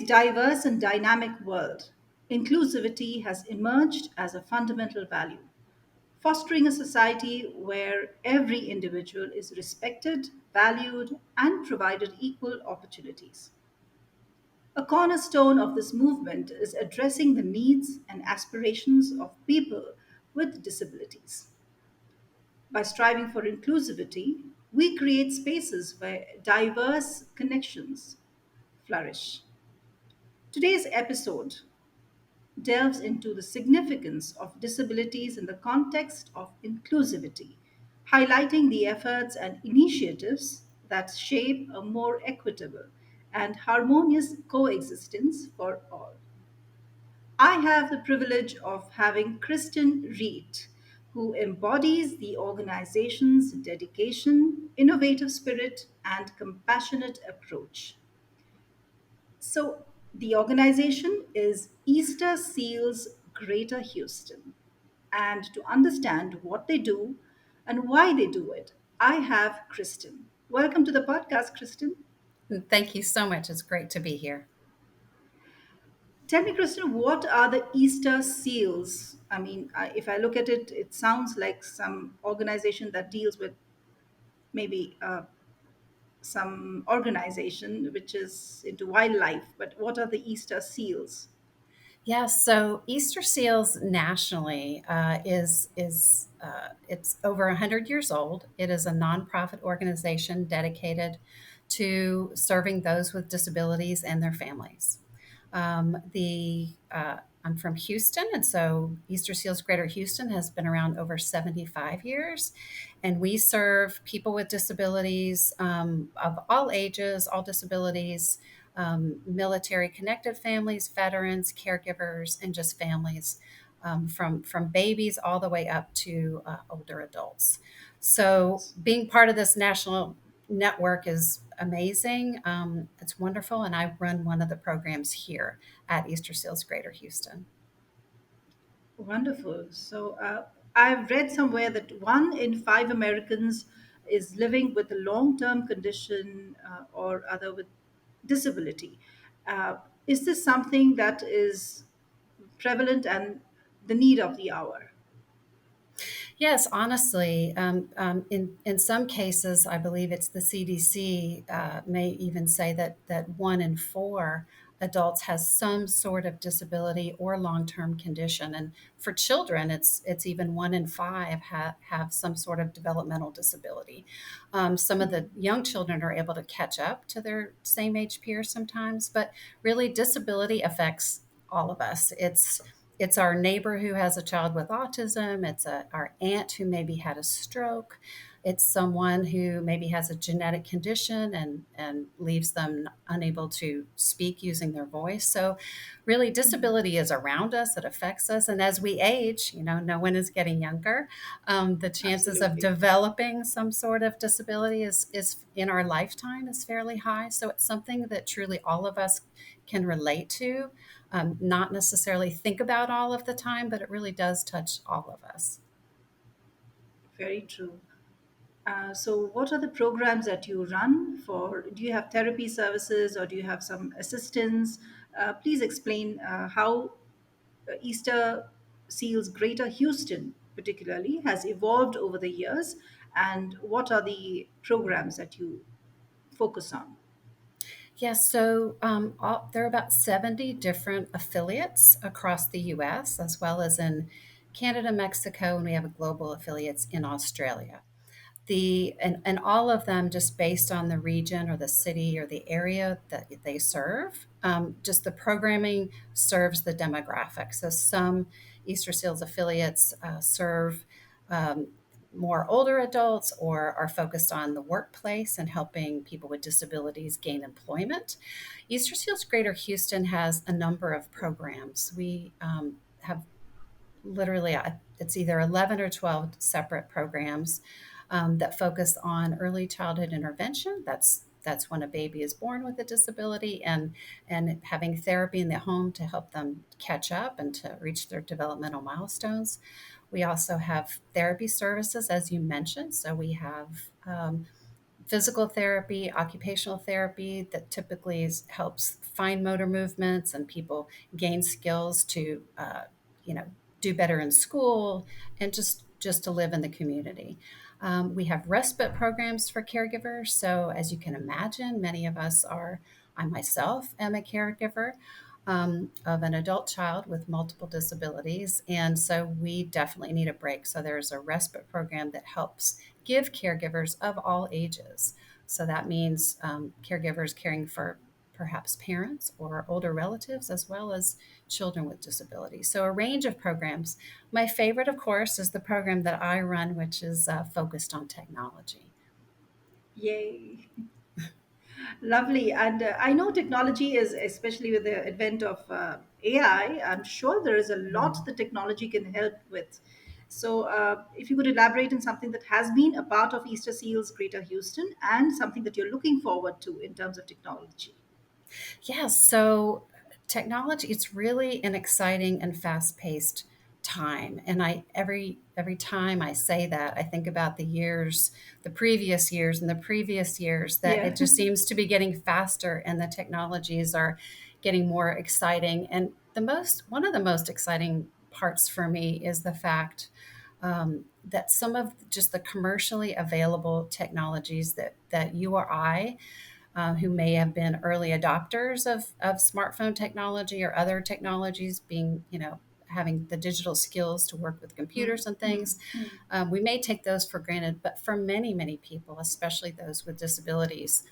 diverse and dynamic world, inclusivity has emerged as a fundamental value, fostering a society where every individual is respected, valued, and provided equal opportunities. A cornerstone of this movement is addressing the needs and aspirations of people with disabilities. By striving for inclusivity, we create spaces where diverse connections flourish. Today's episode delves into the significance of disabilities in the context of inclusivity, highlighting the efforts and initiatives that shape a more equitable and harmonious coexistence for all. I have the privilege of having Cristen Reat, who embodies the organization's dedication, innovative spirit, and compassionate approach. So, the organization is Easter Seals Greater Houston. And to understand what they do and why they do it, I have Kristen. Welcome to the podcast, Kristen. Thank you so much. It's great to be here. Tell me, Kristen, what are the Easter Seals? If I look at it, it sounds like some organization that deals with maybe some organization which is into wildlife. But what are the Easter Seals? Yes, so Easter Seals nationally is it's over 100 years old. It is a nonprofit organization dedicated to serving those with disabilities and their families. The I'm from Houston, and so Easter Seals Greater Houston has been around over 75 years, and we serve people with disabilities of all ages, all disabilities, military connected families, veterans, caregivers, and just families from babies all the way up to older adults. So being part of this national network is amazing. It's wonderful, and I run one of the programs here at Easter Seals Greater Houston. Wonderful. So, I've read somewhere that 1 in 5 Americans is living with a long term condition or other with disability. Is this something that is prevalent and the need of the hour? Yes, honestly, in some cases, I believe it's the CDC may even say that 1 in 4 adults has some sort of disability or long term condition, and for children, it's even 1 in 5 have some sort of developmental disability. Some of the young children are able to catch up to their same age peers sometimes, but really, disability affects all of us. It's our neighbor who has a child with autism. It's our aunt who maybe had a stroke. It's someone who maybe has a genetic condition and leaves them unable to speak using their voice. So, really, disability is around us. It affects us. And as we age, no one is getting younger. The chances of Absolutely. developing some sort of disability is in our lifetime is fairly high. So, it's something that truly all of us can relate to, not necessarily think about all of the time, but it really does touch all of us. Very true. So, what are the programs that you run for? Do you have therapy services or do you have some assistance? Please explain how Easter Seals Greater Houston, particularly, has evolved over the years and what are the programs that you focus on? Yes, so there are about 70 different affiliates across the US, as well as in Canada, Mexico, and we have global affiliates in Australia. And all of them just based on the region or the city or the area that they serve. Just the programming serves the demographic. So some Easter Seals affiliates serve um, more older adults or are focused on the workplace and helping people with disabilities gain employment. Easter Seals Greater Houston has a number of programs. We have literally it's either 11 or 12 separate programs that focus on early childhood intervention. That's when a baby is born with a disability, and having therapy in the home to help them catch up and to reach their developmental milestones. We also have therapy services, as you mentioned. So we have physical therapy, occupational therapy that typically helps fine motor movements and people gain skills to, you know, do better in school and just to live in the community. We have respite programs for caregivers. So, as you can imagine, many of us are, I myself am a caregiver of an adult child with multiple disabilities. And so we definitely need a break. So there's a respite program that helps give caregivers of all ages. So that means caregivers caring for perhaps parents or older relatives, as well as children with disabilities. So a range of programs. My favorite, of course, is the program that I run, which is focused on technology. Yay. Lovely. And I know technology is, especially with the advent of AI, I'm sure there is a lot the technology can help with. So, if you could elaborate on something that has been a part of Easter Seals Greater Houston and something that you're looking forward to in terms of technology. Yeah, so technology, it's really an exciting and fast-paced time. And I every time I say that, I think about the years, the previous years and the previous years that Yeah. it just seems to be getting faster and the technologies are getting more exciting. And the most one of the most exciting parts for me is the fact that some of just the commercially available technologies that you or I who may have been early adopters of smartphone technology or other technologies, being, having the digital skills to work with Mm, computers and mm, things. mm, We may take those for granted, but for many, many people, especially those with disabilities,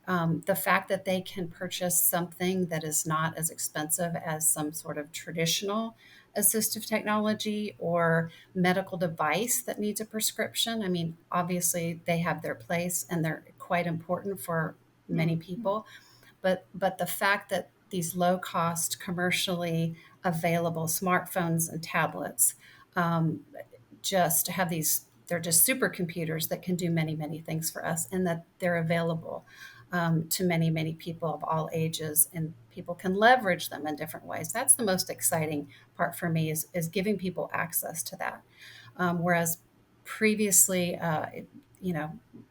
the fact that they can purchase something that is not as expensive as some sort of traditional assistive technology or medical device that needs a prescription. I mean, obviously, they have their place and they're quite important for many mm, mm. people, but the fact that these low cost, commercially available smartphones and tablets um, just have these, they're just supercomputers that can do many, many things for us, and that they're available to many, many people of all ages, and people can leverage them in different ways. That's the most exciting part for me is giving people access to that. Whereas previously,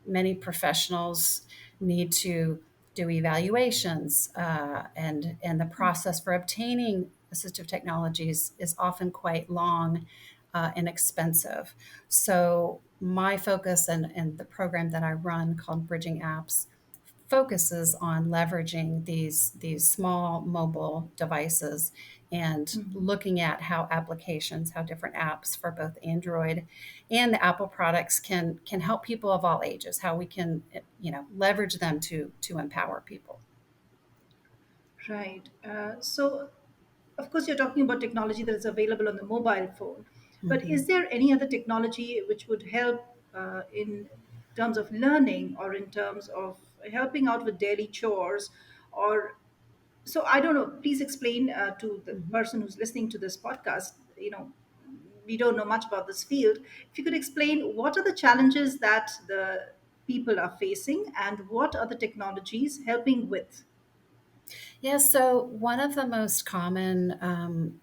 many professionals need to do evaluations, and the process for obtaining assistive technologies is often quite long and expensive. So my focus and the program that I run called Bridging Apps focuses on leveraging these small mobile devices and looking at how applications, how different apps for both Android and the Apple products can help people of all ages, how we can leverage them to empower people. Right. So, of course, you're talking about technology that is available on the mobile phone, but Mhm. is there any other technology which would help in terms of learning or in terms of helping out with daily chores? Or, so I don't know, please explain to the Mhm. person who's listening to this podcast, we don't know much about this field. If you could explain what are the challenges that the people are facing and what are the technologies helping with? Yeah, so one of the most common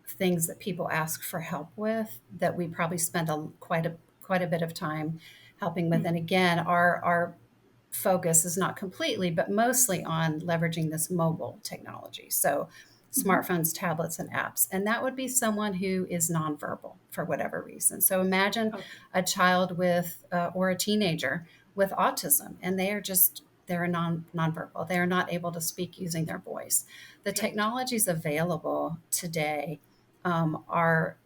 things that people ask for help with that we probably spend quite a bit of time helping with, and again, our focus is not completely, but mostly on leveraging this mobile technology. So, smartphones, tablets, and apps. And that would be someone who is nonverbal for whatever reason. So, imagine Okay. a child with, or a teenager with autism, and they're nonverbal. They are not able to speak using their voice. The Right. technologies available today are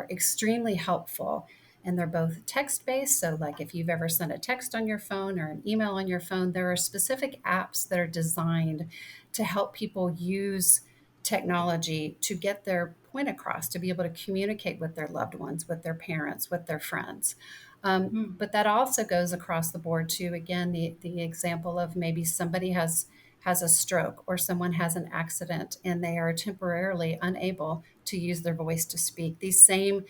extremely helpful, and they're both text based. So, like if you've ever sent a text on your phone or an email on your phone, there are specific apps that are designed to help people use technology to get their point across, to be able to communicate with their loved ones, with their parents, with their friends. But that also goes across the board too. Again, the example of maybe somebody has a stroke or someone has an accident and they are temporarily unable to use their voice to speak. These same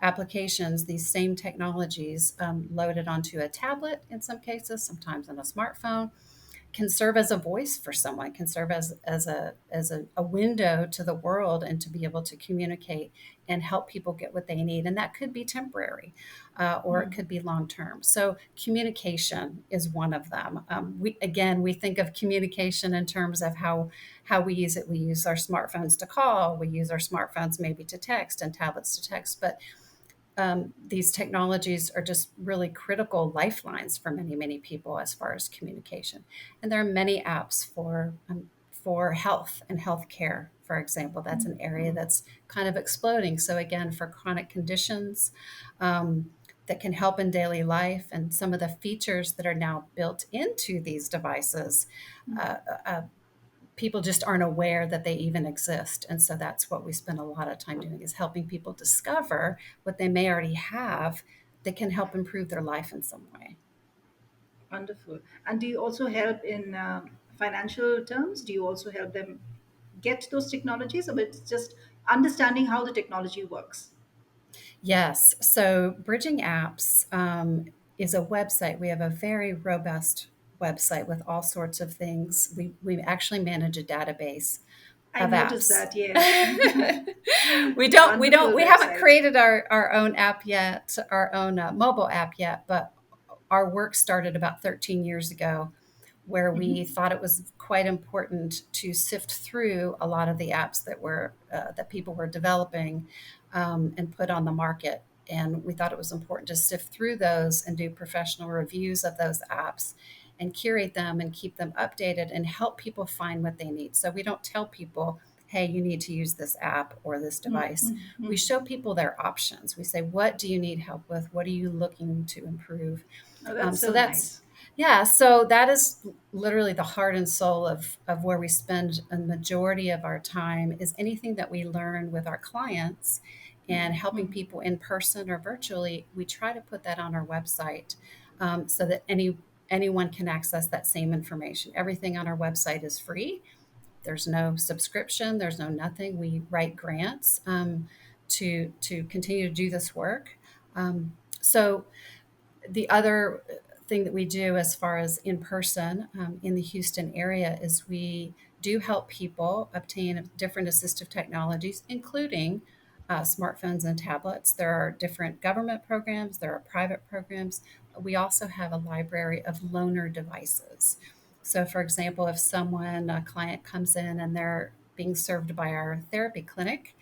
applications, these same technologies loaded onto a tablet in some cases, sometimes on a smartphone, can serve as a voice for someone, can serve as a window to the world and to be able to communicate and help people get what they need. And that could be temporary, or it could be long term. So communication is one of them. We think of communication in terms of how we use it. We use our smartphones to call. We use our smartphones maybe to text and tablets to text, but these technologies are just really critical lifelines for many, many people as far as communication. And there are many apps for health and healthcare, for example. That's an area that's kind of exploding. So again, for chronic conditions that can help in daily life, and some of the features that are now built into these devices. Uh, uh, People just aren't aware that they even exist. And so that's what we spend a lot of time doing, is helping people discover what they may already have that can help improve their life in some way. Wonderful. And do you also help in financial terms? Do you also help them get those technologies, or it's just understanding how the technology works? Yes. So Bridging Apps is a website. We have a very robust website with all sorts of things. We actually manage a database I of noticed apps. that, yes. Wonderful We haven't website. created our own app yet, our own mobile app yet, but our work started about 13 years ago, where we thought it was quite important to sift through a lot of the apps that people were developing and put on the market. And we thought it was important to sift through those and do professional reviews of those apps and curate them and keep them updated and help people find what they need. So we don't tell people, hey, you need to use this app or this device. We show people their options. We say, what do you need help with? What are you looking to improve? Oh, that's So so that's nice. Yeah, so that is literally the heart and soul of where we spend a majority of our time, is anything that we learn with our clients and helping people in person or virtually. We try to put that on our website, so that anyone can access that same information. Everything on our website is free. There's no subscription. There's no nothing. We write grants to continue to do this work. So the other thing that we do as far as in person in the Houston area is we do help people obtain different assistive technologies, including smartphones and tablets. There are different government programs, there are private programs. We also have a library of loaner devices. So, for example, if a client comes in and they're being served by our therapy clinic,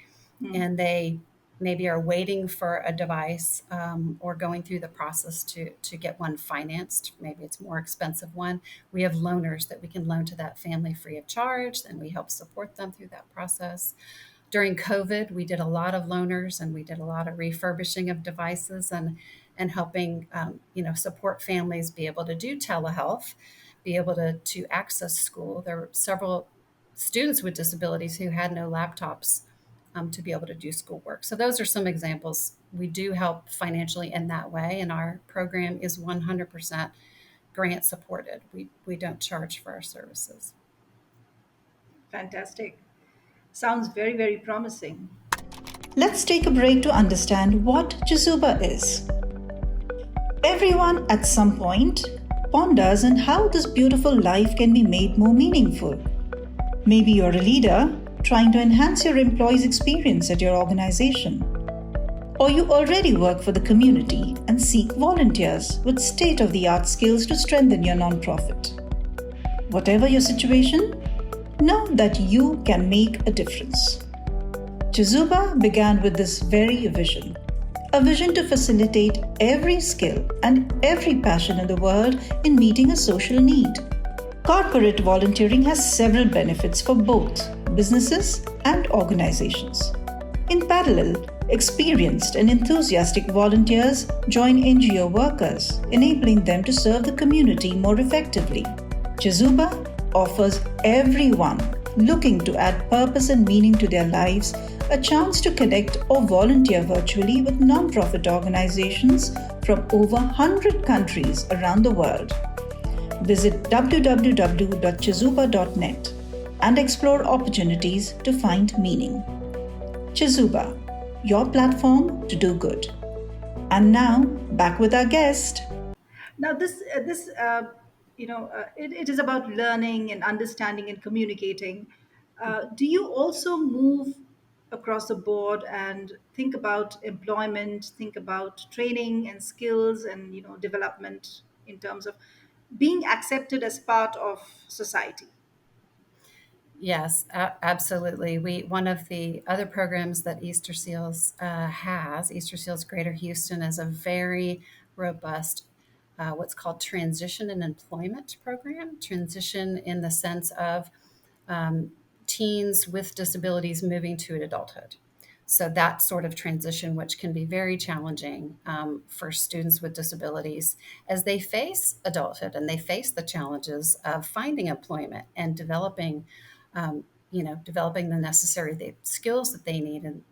and they maybe are waiting for a device, or going through the process to get one financed. Maybe it's a more expensive one. We have loaners that we can loan to that family free of charge, and we help support them through that process. During COVID, we did a lot of loaners, and we did a lot of refurbishing of devices, and helping support families be able to do telehealth, be able to access school. There were several students with disabilities who had no laptops to be able to do schoolwork. So those are some examples. We do help financially in that way, and our program is 100% grant supported. We don't charge for our services. Fantastic. Sounds very, very promising. Let's take a break to understand what Chizuba is. Everyone at some point ponders on how this beautiful life can be made more meaningful. Maybe you're a leader trying to enhance your employees' experience at your organization. Or you already work for the community and seek volunteers with state-of-the-art skills to strengthen your nonprofit. Whatever your situation, know that you can make a difference. Chizuba began with this very vision, a vision to facilitate every skill and every passion in the world in meeting a social need. Corporate volunteering has several benefits for both businesses and organizations. In parallel, experienced and enthusiastic volunteers join NGO workers, enabling them to serve the community more effectively. Chizuba offers everyone looking to add purpose and meaning to their lives a chance to connect or volunteer virtually with nonprofit organizations from over 100 countries around the world. Visit www.chizuba.net and explore opportunities to find meaning. Chizuba, your platform to do good. And now, back with our guest. Now, this it is about learning and understanding and communicating. Do you also move across the board and think about employment, think about training and skills and development in terms of being accepted as part of society? Yes, absolutely. We One of the other programs that Easter Seals has, Easter Seals Greater Houston, is a very robust, what's called transition and employment program. Transition in the sense of um, teens with disabilities moving to adulthood. So that sort of transition, which can be very challenging for students with disabilities as they face adulthood and they face the challenges of finding employment and developing, developing the necessary skills that they need, and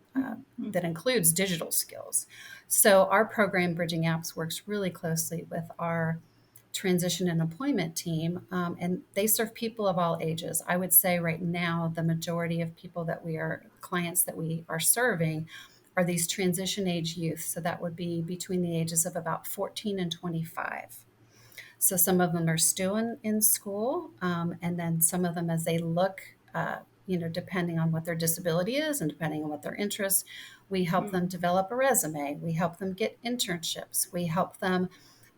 that includes digital skills. So our program, Bridging Apps, works really closely with our transition and employment team, and they serve people of all ages. I would say right now, the majority of people that we are clients that we are serving are these transition age youth. So that would be between the ages of about 14 and 25. So some of them are still in school, and then some of them, as they look, depending on what their disability is and depending on what their interests, we help them develop a resume. We help them get internships. We help them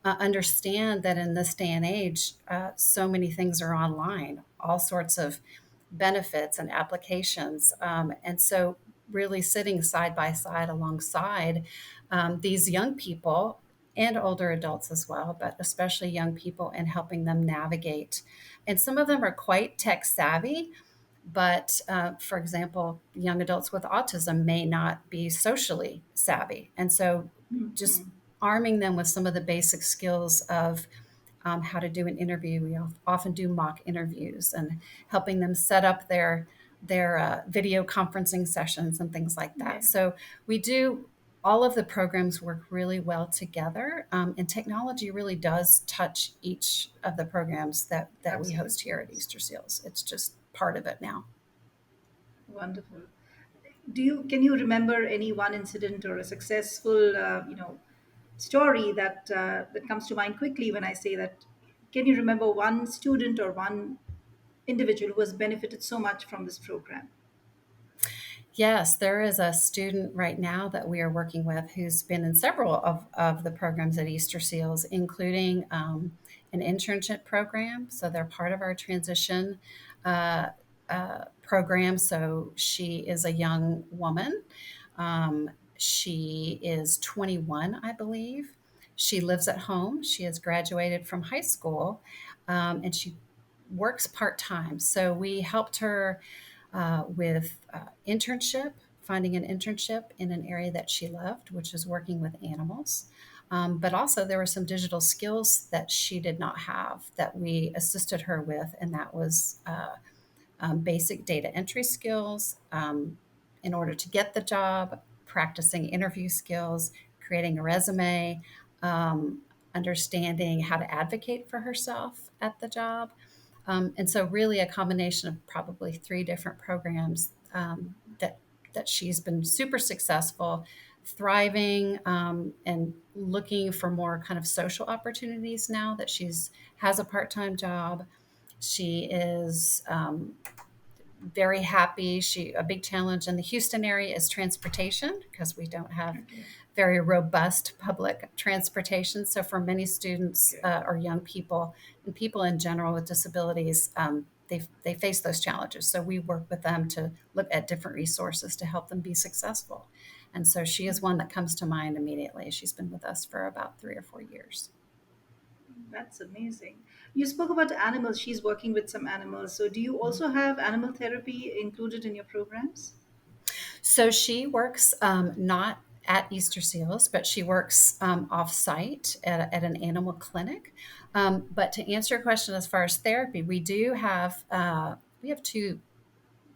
understand that in this day and age, so many things are online, all sorts of benefits and applications. And so, really sitting side by side alongside these young people and older adults as well, but especially young people, and helping them navigate. And some of them are quite tech savvy, but for example, young adults with autism may not be socially savvy. And so, just arming them with some of the basic skills of how to do an interview. We often do mock interviews, and helping them set up their video conferencing sessions and things like that. Yeah, So we do all of the programs work really well together, and technology really does touch each of the programs that we host absolutely. here at Easter Seals. It's just part of it now. Wonderful. Can you remember any one incident or a successful story that comes to mind quickly when I say that? Can you remember one student or one individual who has benefited so much from this program? Yes, there is a student right now that we are working with who's been in several of the programs at Easter Seals, including an internship program. So they're part of our transition uh, program. So she is a young woman. She is 21, I believe. She lives at home. She has graduated from high school, and she works part time. So we helped her with internship, finding an internship in an area that she loved, which is working with animals. But also, there were some digital skills that she did not have that we assisted her with, and that was basic data entry skills in order to get the job, practicing interview skills, creating a resume, understanding how to advocate for herself at the job. And so, really, a combination of probably three different programs that she's been super successful, thriving, and looking for more kind of social opportunities now that she's has a part time job. She is very happy. A big challenge in the Houston area is transportation because we don't have Okay. very robust public transportation. So for many students Okay. or young people and people in general with disabilities, they face those challenges. So we work with them to look at different resources to help them be successful. And so she is one that comes to mind immediately. She's been with us for about 3 or 4 years. That's amazing. You spoke about animals. She's working with some animals. So, do you also have animal therapy included in your programs? So she works not at Easter Seals, but she works off site at an animal clinic. But to answer your question, as far as therapy, we have two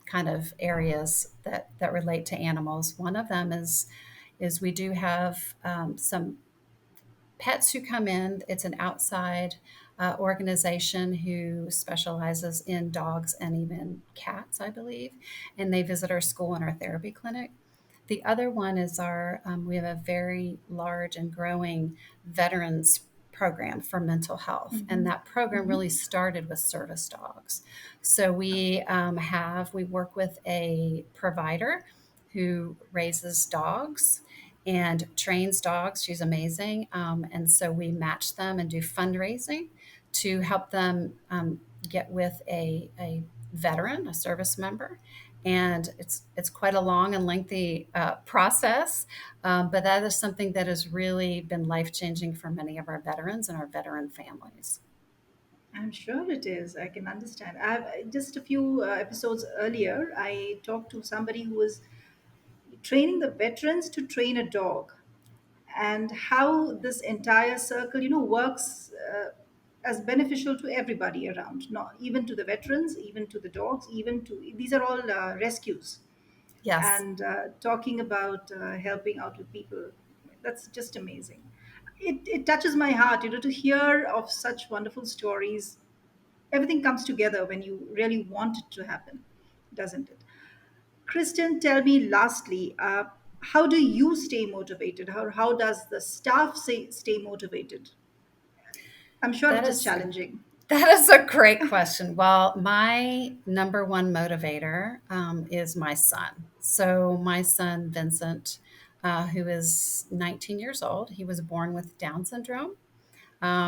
kind of areas that relate to animals. One of them is we do have some pets who come in. It's an outside organization who specializes in dogs and even cats, I believe, and they visit our school and our therapy clinic. We have a very large and growing veterans program for mental health, and Mm-hmm. that program Mm-hmm. really started with service dogs. So we work with a provider who raises dogs and trains dogs. She's amazing, and so we match them and do fundraising to help them get with a veteran, a service member, and it's quite a long and lengthy process, but that is something that has really been life changing for many of our veterans and our veteran families. I'm sure it is. I can understand. I've just a few episodes earlier, I talked to somebody who was training the veterans to train a dog, and how this entire circle, works as beneficial to everybody around, not even to the veterans, even to the dogs, even to these are all rescues, Yes, and talking about helping out with people. That's just amazing. It touches my heart, to hear of such wonderful stories. Everything comes together when you really want it to happen, doesn't it? Kristen, tell me lastly, how do you stay motivated? How does the staff stay motivated? I'm sure that it is is challenging. that is a great question. Well, my number one motivator is my son. So my son Vincent, who is 19 years old, he was born with Down syndrome.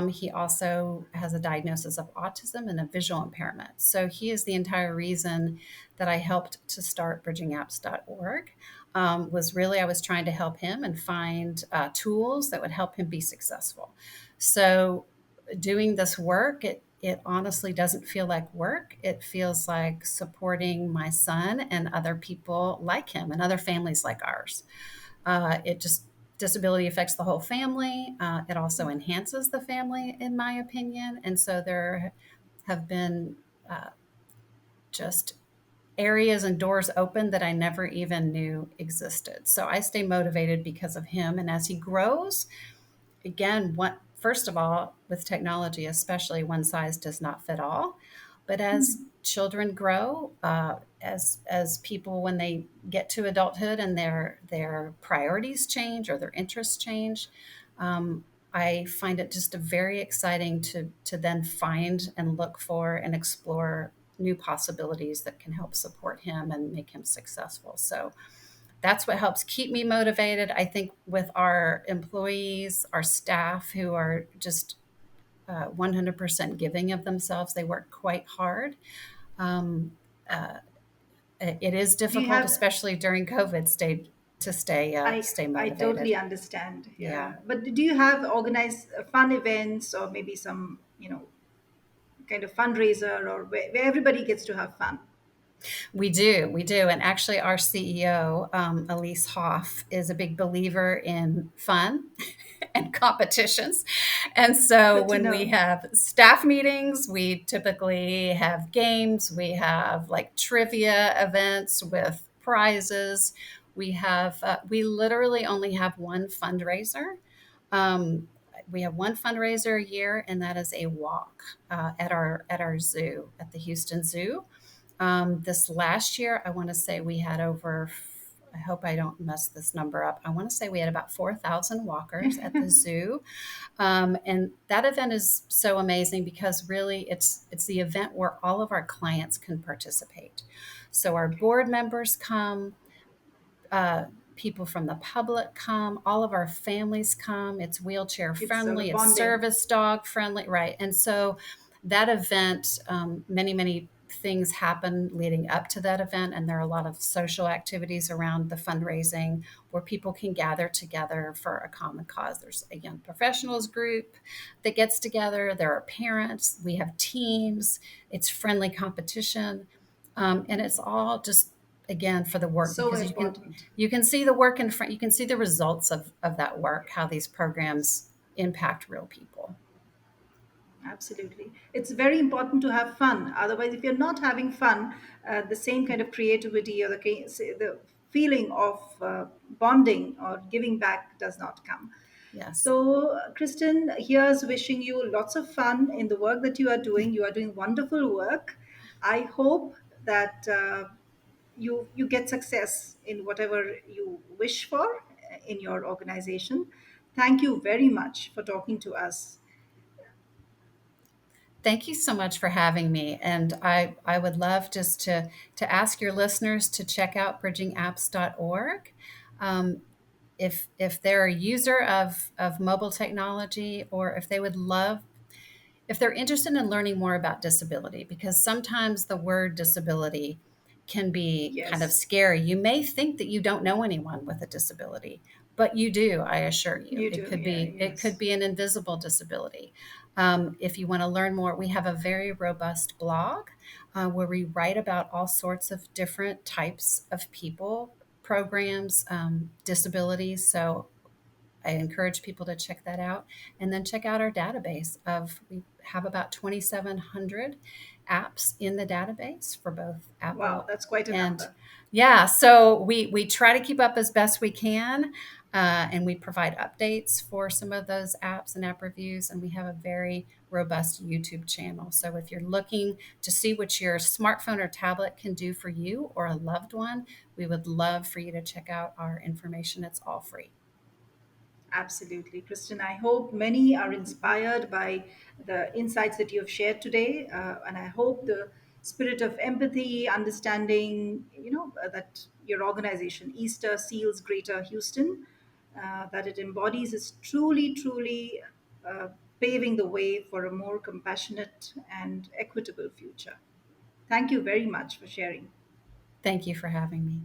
He also has a diagnosis of autism and a visual impairment. So he is the entire reason that I helped to start bridgingapps.org. Was really I was trying to help him and find tools that would help him be successful. So doing this work, it honestly doesn't feel like work. It feels like supporting my son and other people like him and other families like ours. It just disability affects the whole family. It also enhances the family, in my opinion. And so there have been uh, just areas and doors open that I never even knew existed. So I stay motivated because of him. And as he grows, again, what first of all, with technology, especially, one size does not fit all. But as children grow, as people when they get to adulthood and their priorities change or their interests change, I find it just a very exciting to then find and look for and explore new possibilities that can help support him and make him successful. So that's what helps keep me motivated. I think with our employees, our staff who are just 100% giving of themselves, they work quite hard. Um, uh, it is Do you difficult, have? especially during COVID, I stay I motivated. totally understand. Yeah. Yeah, but do you have organized fun events, or maybe some kind of fundraiser, or where everybody gets to have fun? We do. And actually, our CEO, Elise Hoff, is a big believer in fun and competitions. And so Good to when we know. have staff meetings, we typically have games, we have like trivia events with prizes. We literally only have one fundraiser. Um, we have one fundraiser a year, and that is a walk at our zoo, at the Houston Zoo. This last year, I want to say we had over, I hope I don't mess this number up. I want to say we had about 4,000 walkers at the zoo. And that event is so amazing because really it's the event where all of our clients can participate. So our Okay, board members come, uh, people from the public come, all of our families come. It's wheelchair it's sort friendly, of it's bonding. service dog friendly, right? And so that event, many things happen leading up to that event, and there are a lot of social activities around the fundraising where people can gather together for a common cause. There's a young professionals group that gets together. There are parents. We have teams. It's friendly competition, and it's all just again for the work So because important. you can see the work in front, you can see the results of that work, how these programs impact real people. Absolutely. It's very important to have fun. Otherwise, if you're not having fun, the same kind of creativity or the feeling of bonding or giving back does not come. Yes. So, Kristen, here's wishing you lots of fun in the work that you are doing. You are doing wonderful work. I hope that you get success in whatever you wish for in your organization. Thank you very much for talking to us. Thank you so much for having me. And I would love just to ask your listeners to check out bridgingapps.org. Um, if they're a user of mobile technology, or if they would love, if they're interested in learning more about disability, because sometimes the word disability can be kind of Yes, scary. You may think that you don't know anyone with a disability, but you do, I assure you. you do. Yeah, It could yes. be an invisible disability. If you want to learn more, we have a very robust blog where we write about all sorts of different types of people, programs, disabilities. So I encourage people to check that out, and then check out our database of, we have about 2,700 apps in the database for both Wow, Apple that's quite a and, number. yeah, so we try to keep up as best we can, and we provide updates for some of those apps and app reviews, and we have a very robust YouTube channel. So if you're looking to see what your smartphone or tablet can do for you or a loved one, we would love for you to check out our information. It's all free. Absolutely, Kristen. I hope many are inspired by the insights that you have shared today, and I hope the spirit of empathy, understanding, that your organization, Easter Seals Greater Houston, that it embodies, is truly, truly paving the way for a more compassionate and equitable future. Thank you very much for sharing. Thank you for having me.